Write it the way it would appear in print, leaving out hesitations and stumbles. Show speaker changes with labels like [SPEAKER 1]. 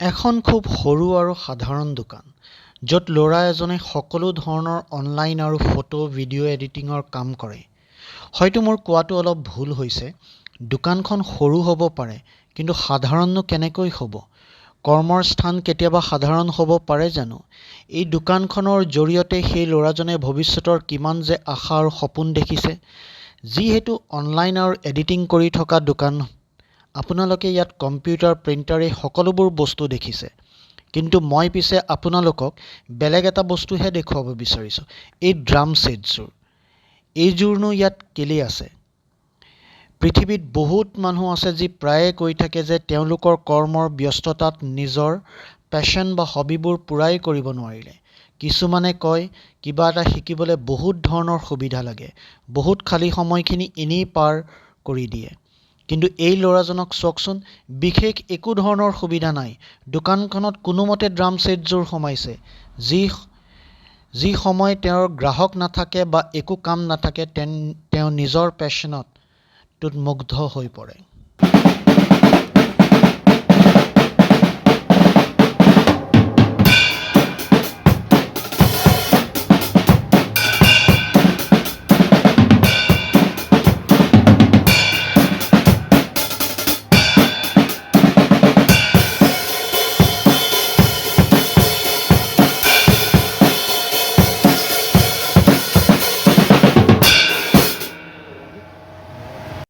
[SPEAKER 1] এখন খুব সৰু আৰু সাধাৰণ দোকান য'ত ল'ৰা এজনে সকলো ধৰণৰ অনলাইন আৰু ফটো ভিডিঅ' এডিটিঙৰ কাম কৰে। হয়তো মোৰ কোৱাটো অলপ ভুল হৈছে। দোকানখন সৰু হ'ব পাৰে, কিন্তু সাধাৰণনো কেনেকৈ হ'ব? কৰ্মৰ স্থান কেতিয়াবা সাধাৰণ হ'ব পাৰে জানো? এই দোকানখনৰ জৰিয়তে সেই ল'ৰাজনে ভৱিষ্যতৰ কিমান যে আশা আৰু সপোন দেখিছে। যিহেতু অনলাইন আৰু এডিটিং কৰি থকা দোকান, আপোনালোকে ইয়াত কম্পিউটাৰ, প্ৰিণ্টাৰ এই সকলোবোৰ বস্তু দেখিছে। কিন্তু মই পিছে আপোনালোকক বেলেগ এটা বস্তুহে দেখুৱাব বিচাৰিছোঁ। এই ড্ৰাম ছেটযোৰ, এইযোৰনো ইয়াত কেলে আছে? পৃথিৱীত বহুত মানুহ আছে যি প্ৰায়ে কৈ থাকে যে তেওঁলোকৰ কৰ্মৰ ব্যস্ততাত নিজৰ পেশ্যন বা হবিবোৰ পূৰাই কৰিব নোৱাৰিলে। কিছুমানে কয় কিবা এটা শিকিবলৈ বহুত ধৰণৰ সুবিধা লাগে, বহুত খালী সময়খিনি এনেই পাৰ কৰি দিয়ে। কিন্তু এই ল'ৰাজনক চাওকচোন, বিশেষ একো ধৰণৰ সুবিধা নাই। দোকানখনত কোনোমতে ড্ৰাম ছেটযোৰ সোমাইছে। যি সময় তেওঁৰ গ্ৰাহক নাথাকে বা একো কাম নাথাকে, তেওঁ নিজৰ পেশ্যনটোত মুগ্ধ হৈ পৰে।